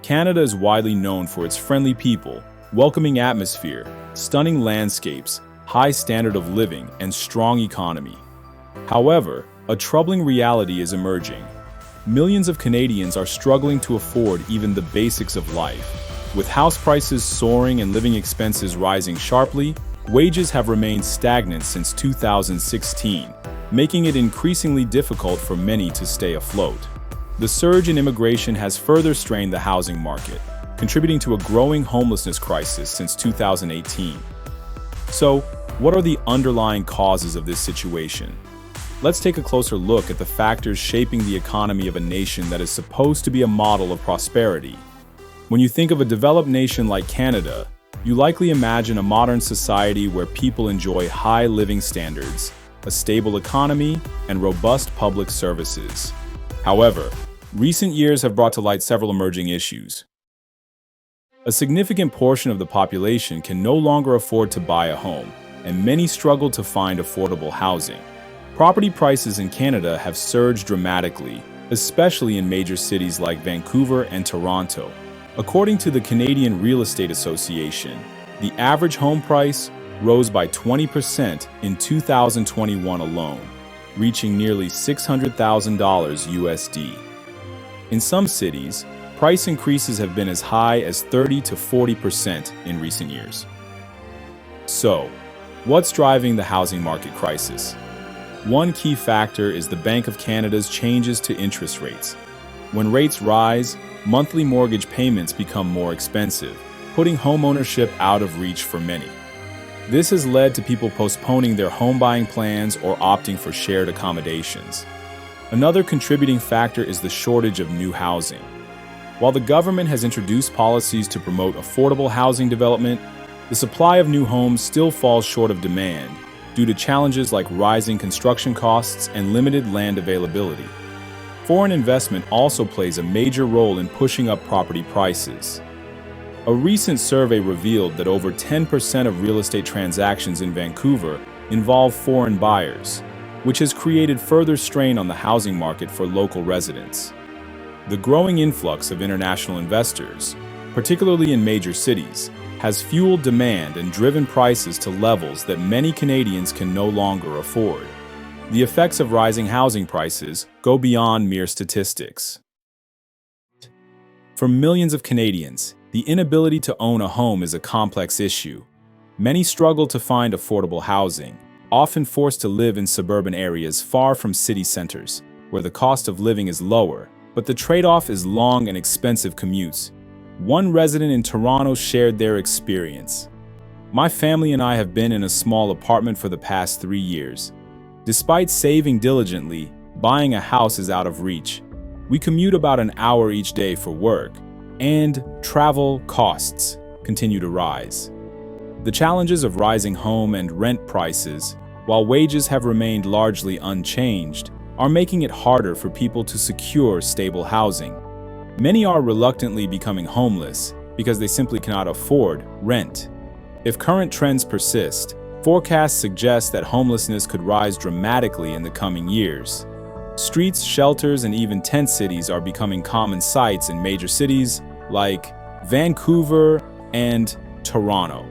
Canada is widely known for its friendly people, welcoming atmosphere, stunning landscapes, high standard of living, and strong economy. However, a troubling reality is emerging. Millions of Canadians are struggling to afford even the basics of life. With house prices soaring and living expenses rising sharply, wages have remained stagnant since 2016, making it increasingly difficult for many to stay afloat. The surge in immigration has further strained the housing market, contributing to a growing homelessness crisis since 2018. So, what are the underlying causes of this situation? Let's take a closer look at the factors shaping the economy of a nation that is supposed to be a model of prosperity. When you think of a developed nation like Canada, you likely imagine a modern society where people enjoy high living standards, a stable economy, and robust public services. However, recent years have brought to light several emerging issues. A significant portion of the population can no longer afford to buy a home, and many struggle to find affordable housing. Property prices in Canada have surged dramatically, especially in major cities like Vancouver and Toronto. According to the Canadian Real Estate Association, the average home price rose by 20% in 2021 alone, reaching nearly $600,000 USD. In some cities, price increases have been as high as 30 to 40% in recent years. So, what's driving the housing market crisis? One key factor is the Bank of Canada's changes to interest rates. When rates rise, monthly mortgage payments become more expensive, putting homeownership out of reach for many. This has led to people postponing their home buying plans or opting for shared accommodations. Another contributing factor is the shortage of new housing. While the government has introduced policies to promote affordable housing development, the supply of new homes still falls short of demand due to challenges like rising construction costs and limited land availability. Foreign investment also plays a major role in pushing up property prices. A recent survey revealed that over 10% of real estate transactions in Vancouver involve foreign buyers, which has created further strain on the housing market for local residents. The growing influx of international investors, particularly in major cities, has fueled demand and driven prices to levels that many Canadians can no longer afford. The effects of rising housing prices go beyond mere statistics. For millions of Canadians, the inability to own a home is a complex issue. Many struggle to find affordable housing, often forced to live in suburban areas far from city centers, where the cost of living is lower, but the trade-off is long and expensive commutes. One resident in Toronto shared their experience. "My family and I have been in a small apartment for the past 3 years. Despite saving diligently, buying a house is out of reach. We commute about an hour each day for work, and travel costs continue to rise." The challenges of rising home and rent prices, while wages have remained largely unchanged, are making it harder for people to secure stable housing. Many are reluctantly becoming homeless because they simply cannot afford rent. If current trends persist, forecasts suggest that homelessness could rise dramatically in the coming years. Streets, shelters, and even tent cities are becoming common sights in major cities like Vancouver and Toronto.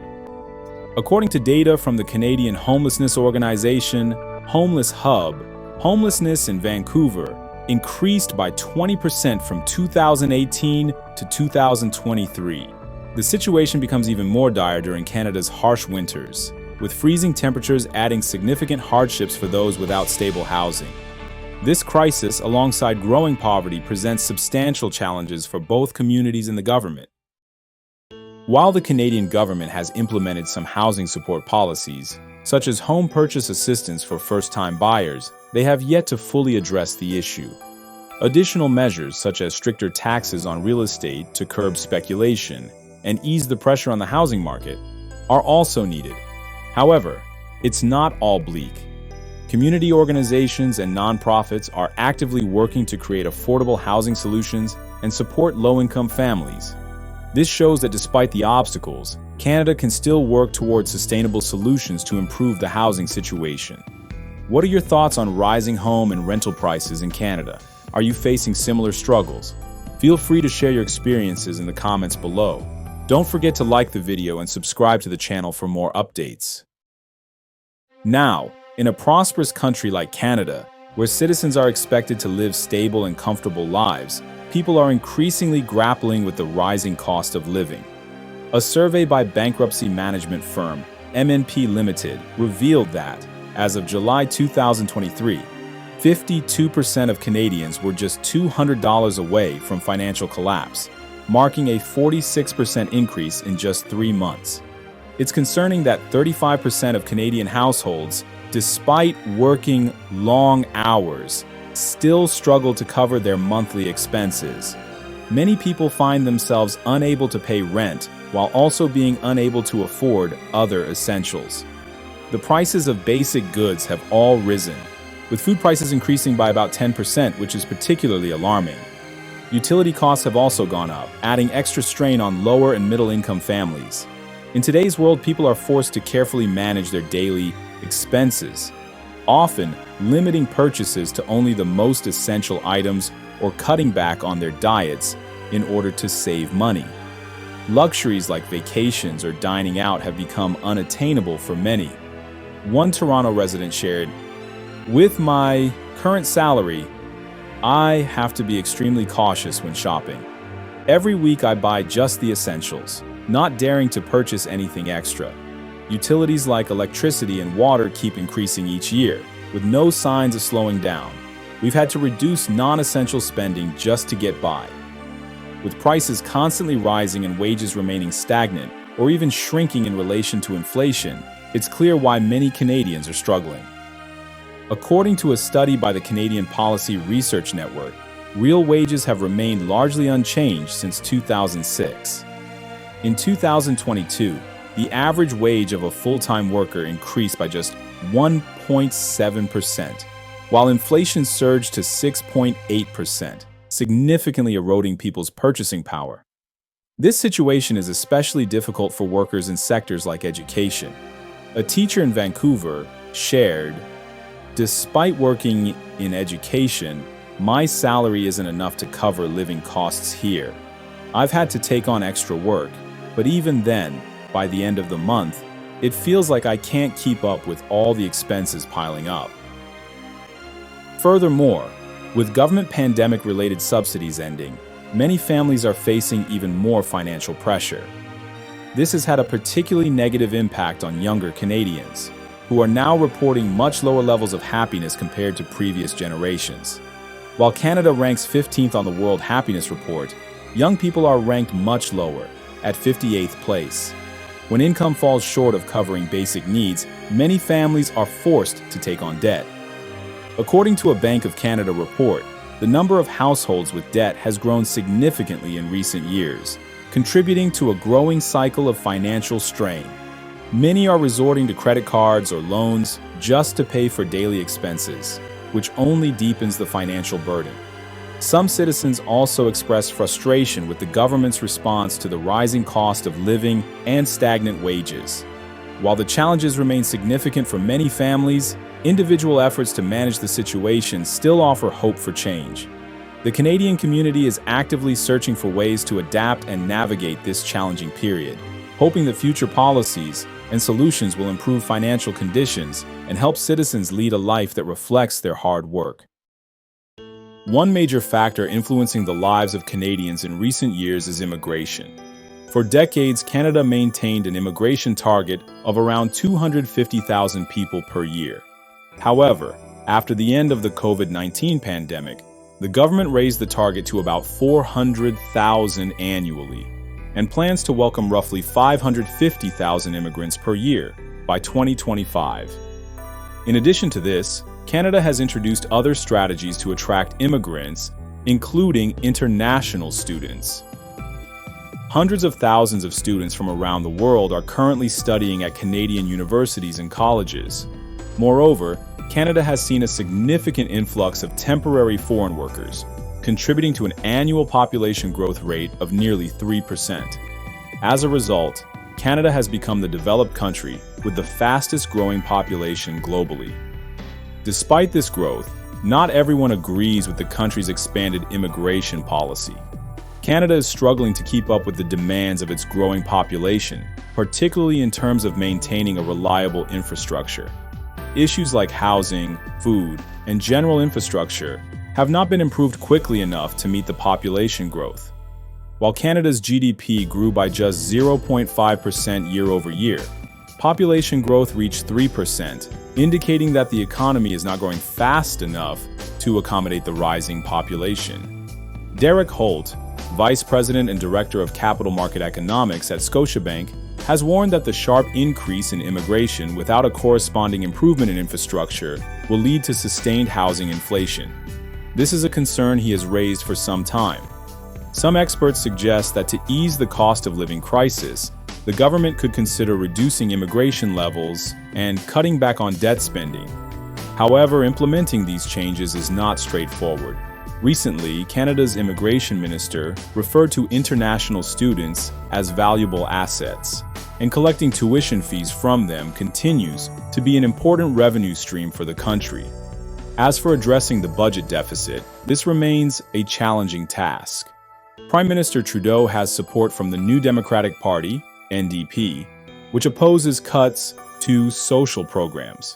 According to data from the Canadian Homelessness Organization, Homeless Hub, homelessness in Vancouver increased by 20% from 2018 to 2023. The situation becomes even more dire during Canada's harsh winters, with freezing temperatures adding significant hardships for those without stable housing. This crisis, alongside growing poverty, presents substantial challenges for both communities and the government. While the Canadian government has implemented some housing support policies, such as home purchase assistance for first-time buyers, they have yet to fully address the issue. Additional measures, such as stricter taxes on real estate to curb speculation and ease the pressure on the housing market, are also needed. However, it's not all bleak. Community organizations and nonprofits are actively working to create affordable housing solutions and support low-income families. This shows that despite the obstacles, Canada can still work towards sustainable solutions to improve the housing situation. What are your thoughts on rising home and rental prices in Canada? Are you facing similar struggles? Feel free to share your experiences in the comments below. Don't forget to like the video and subscribe to the channel for more updates. Now, in a prosperous country like Canada, where citizens are expected to live stable and comfortable lives, people are increasingly grappling with the rising cost of living. A survey by bankruptcy management firm MNP Limited revealed that, as of July 2023, 52% of Canadians were just $200 away from financial collapse, marking a 46% increase in just 3 months. It's concerning that 35% of Canadian households, despite working long hours, still struggle to cover their monthly expenses. Many people find themselves unable to pay rent while also being unable to afford other essentials. The prices of basic goods have all risen, with food prices increasing by about 10%, which is particularly alarming. Utility costs have also gone up, adding extra strain on lower and middle-income families. In today's world, people are forced to carefully manage their daily expenses, often limiting purchases to only the most essential items or cutting back on their diets in order to save money. Luxuries like vacations or dining out have become unattainable for many. One Toronto resident shared, "With my current salary, I have to be extremely cautious when shopping. Every week I buy just the essentials, not daring to purchase anything extra. Utilities like electricity and water keep increasing each year, with no signs of slowing down. We've had to reduce non-essential spending just to get by." With prices constantly rising and wages remaining stagnant or even shrinking in relation to inflation, it's clear why many Canadians are struggling. According to a study by the Canadian Policy Research Network, real wages have remained largely unchanged since 2006. In 2022, the average wage of a full-time worker increased by just 1.7%, while inflation surged to 6.8%, significantly eroding people's purchasing power. This situation is especially difficult for workers in sectors like education. A teacher in Vancouver shared, "Despite working in education, my salary isn't enough to cover living costs here. I've had to take on extra work, but even then, by the end of the month, it feels like I can't keep up with all the expenses piling up." Furthermore, with government pandemic-related subsidies ending, many families are facing even more financial pressure. This has had a particularly negative impact on younger Canadians, who are now reporting much lower levels of happiness compared to previous generations. While Canada ranks 15th on the World Happiness Report, young people are ranked much lower, at 58th place. When income falls short of covering basic needs, many families are forced to take on debt. According to a Bank of Canada report, the number of households with debt has grown significantly in recent years, contributing to a growing cycle of financial strain. Many are resorting to credit cards or loans just to pay for daily expenses, which only deepens the financial burden. Some citizens also express frustration with the government's response to the rising cost of living and stagnant wages. While the challenges remain significant for many families, individual efforts to manage the situation still offer hope for change. The Canadian community is actively searching for ways to adapt and navigate this challenging period, hoping that future policies and solutions will improve financial conditions and help citizens lead a life that reflects their hard work. One major factor influencing the lives of Canadians in recent years is immigration. For decades, Canada maintained an immigration target of around 250,000 people per year. However, after the end of the COVID-19 pandemic, the government raised the target to about 400,000 annually and plans to welcome roughly 550,000 immigrants per year by 2025. In addition to this, Canada has introduced other strategies to attract immigrants, including international students. Hundreds of thousands of students from around the world are currently studying at Canadian universities and colleges. Moreover, Canada has seen a significant influx of temporary foreign workers, contributing to an annual population growth rate of nearly 3%. As a result, Canada has become the developed country with the fastest growing population globally. Despite this growth, not everyone agrees with the country's expanded immigration policy. Canada is struggling to keep up with the demands of its growing population, particularly in terms of maintaining a reliable infrastructure. Issues like housing, food, and general infrastructure have not been improved quickly enough to meet the population growth. While Canada's GDP grew by just 0.5% year over year, population growth reached 3%, indicating that the economy is not growing fast enough to accommodate the rising population. Derek Holt, Vice President and Director of Capital Market Economics at Scotiabank, has warned that the sharp increase in immigration without a corresponding improvement in infrastructure will lead to sustained housing inflation. This is a concern he has raised for some time. Some experts suggest that to ease the cost of living crisis, the government could consider reducing immigration levels and cutting back on debt spending. However, implementing these changes is not straightforward. Recently, Canada's immigration minister referred to international students as valuable assets, and collecting tuition fees from them continues to be an important revenue stream for the country. As for addressing the budget deficit, this remains a challenging task. Prime Minister Trudeau has support from the New Democratic Party, NDP, which opposes cuts to social programs.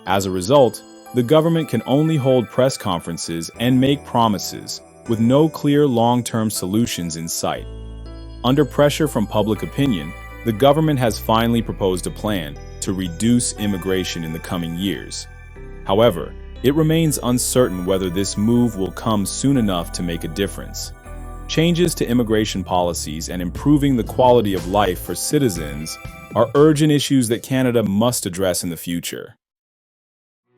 As a result, the government can only hold press conferences and make promises, with no clear long-term solutions in sight. Under pressure from public opinion, the government has finally proposed a plan to reduce immigration in the coming years. However, it remains uncertain whether this move will come soon enough to make a difference. Changes to immigration policies and improving the quality of life for citizens are urgent issues that Canada must address in the future.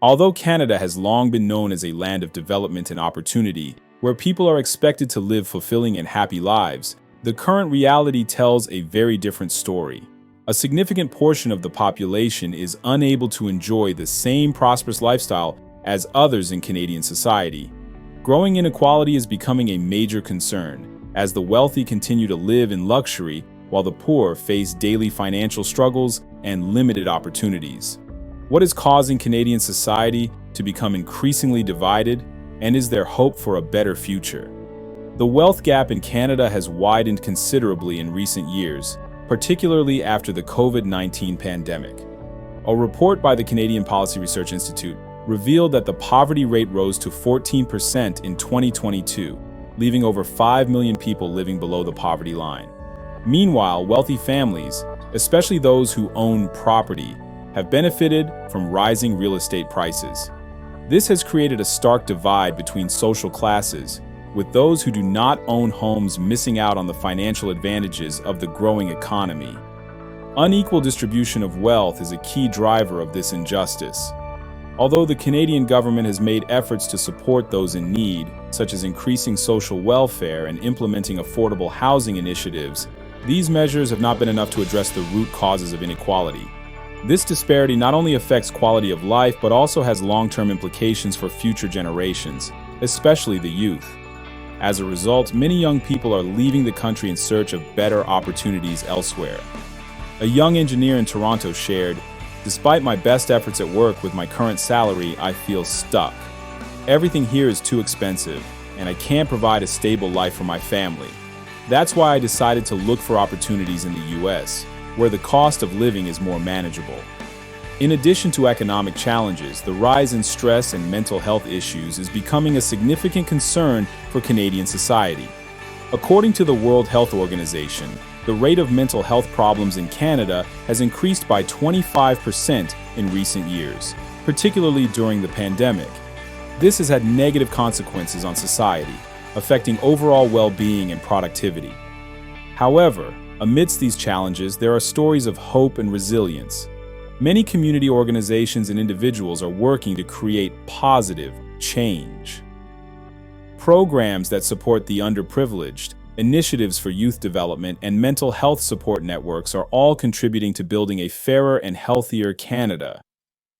Although Canada has long been known as a land of development and opportunity, where people are expected to live fulfilling and happy lives, the current reality tells a very different story. A significant portion of the population is unable to enjoy the same prosperous lifestyle as others in Canadian society. Growing inequality is becoming a major concern, as the wealthy continue to live in luxury while the poor face daily financial struggles and limited opportunities. What is causing Canadian society to become increasingly divided, and is there hope for a better future? The wealth gap in Canada has widened considerably in recent years, particularly after the COVID-19 pandemic. A report by the Canadian Policy Research Institute revealed that the poverty rate rose to 14% in 2022, leaving over 5 million people living below the poverty line. Meanwhile, wealthy families, especially those who own property, have benefited from rising real estate prices. This has created a stark divide between social classes, with those who do not own homes missing out on the financial advantages of the growing economy. Unequal distribution of wealth is a key driver of this injustice. Although the Canadian government has made efforts to support those in need, such as increasing social welfare and implementing affordable housing initiatives, these measures have not been enough to address the root causes of inequality. This disparity not only affects quality of life, but also has long-term implications for future generations, especially the youth. As a result, many young people are leaving the country in search of better opportunities elsewhere. A young engineer in Toronto shared, "Despite my best efforts at work with my current salary, I feel stuck. Everything here is too expensive, and I can't provide a stable life for my family. That's why I decided to look for opportunities in the US, where the cost of living is more manageable." In addition to economic challenges, the rise in stress and mental health issues is becoming a significant concern for Canadian society. According to the World Health Organization, the rate of mental health problems in Canada has increased by 25% in recent years, particularly during the pandemic. This has had negative consequences on society, affecting overall well-being and productivity. However, amidst these challenges, there are stories of hope and resilience. Many community organizations and individuals are working to create positive change. Programs that support the underprivileged, initiatives for youth development, and mental health support networks are all contributing to building a fairer and healthier Canada.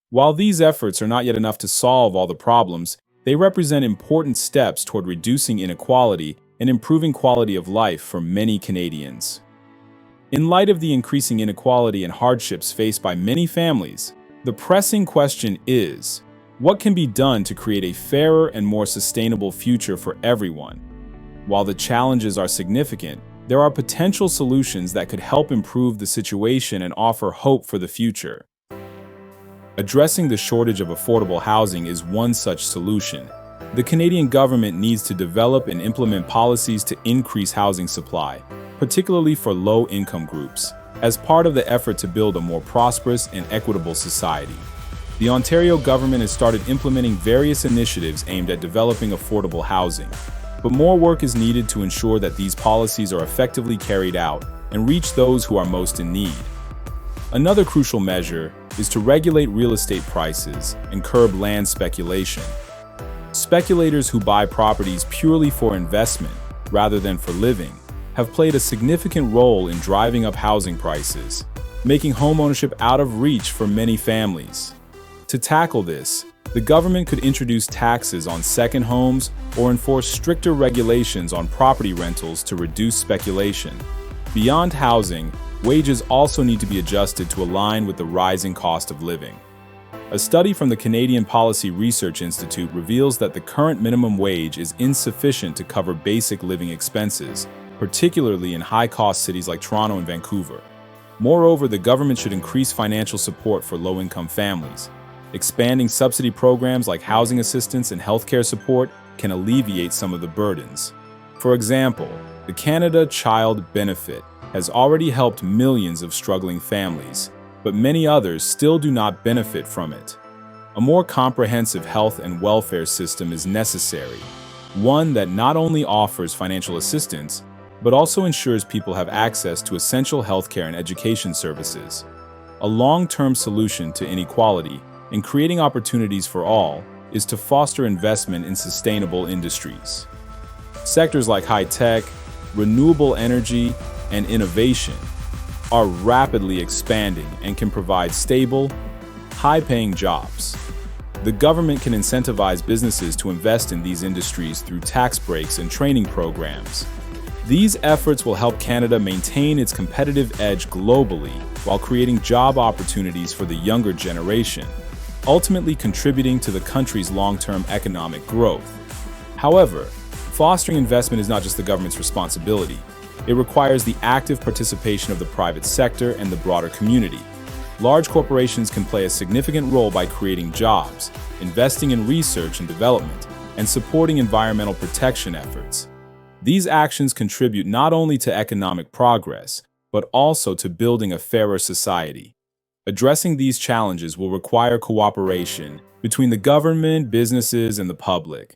While these efforts are not yet enough to solve all the problems, they represent important steps toward reducing inequality and improving quality of life for many Canadians. In light of the increasing inequality and hardships faced by many families, the pressing question is, what can be done to create a fairer and more sustainable future for everyone? While the challenges are significant, there are potential solutions that could help improve the situation and offer hope for the future. Addressing the shortage of affordable housing is one such solution. The Canadian government needs to develop and implement policies to increase housing supply, particularly for low-income groups, as part of the effort to build a more prosperous and equitable society. The Ontario government has started implementing various initiatives aimed at developing affordable housing, but more work is needed to ensure that these policies are effectively carried out and reach those who are most in need. Another crucial measure is to regulate real estate prices and curb land speculation. Speculators who buy properties purely for investment rather than for living have played a significant role in driving up housing prices, making homeownership out of reach for many families. To tackle this, the government could introduce taxes on second homes or enforce stricter regulations on property rentals to reduce speculation. Beyond housing, wages also need to be adjusted to align with the rising cost of living. A study from the Canadian Policy Research Institute reveals that the current minimum wage is insufficient to cover basic living expenses, particularly in high-cost cities like Toronto and Vancouver. Moreover, the government should increase financial support for low-income families. Expanding subsidy programs like housing assistance and healthcare support can alleviate some of the burdens. For example, the Canada Child Benefit has already helped millions of struggling families, but many others still do not benefit from it. A more comprehensive health and welfare system is necessary, one that not only offers financial assistance, but also ensures people have access to essential healthcare and education services. A long-term solution to inequality and creating opportunities for all is to foster investment in sustainable industries. Sectors like high-tech, renewable energy, and innovation are rapidly expanding and can provide stable, high-paying jobs. The government can incentivize businesses to invest in these industries through tax breaks and training programs. These efforts will help Canada maintain its competitive edge globally while creating job opportunities for the younger generation, ultimately contributing to the country's long-term economic growth. However, fostering investment is not just the government's responsibility. It requires the active participation of the private sector and the broader community. Large corporations can play a significant role by creating jobs, investing in research and development, and supporting environmental protection efforts. These actions contribute not only to economic progress, but also to building a fairer society. Addressing these challenges will require cooperation between the government, businesses, and the public.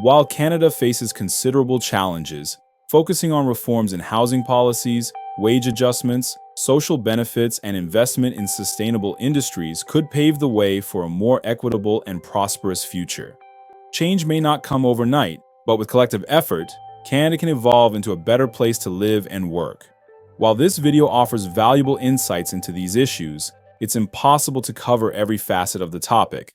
While Canada faces considerable challenges, focusing on reforms in housing policies, wage adjustments, social benefits, and investment in sustainable industries could pave the way for a more equitable and prosperous future. Change may not come overnight, but with collective effort, Canada can evolve into a better place to live and work. While this video offers valuable insights into these issues, it's impossible to cover every facet of the topic.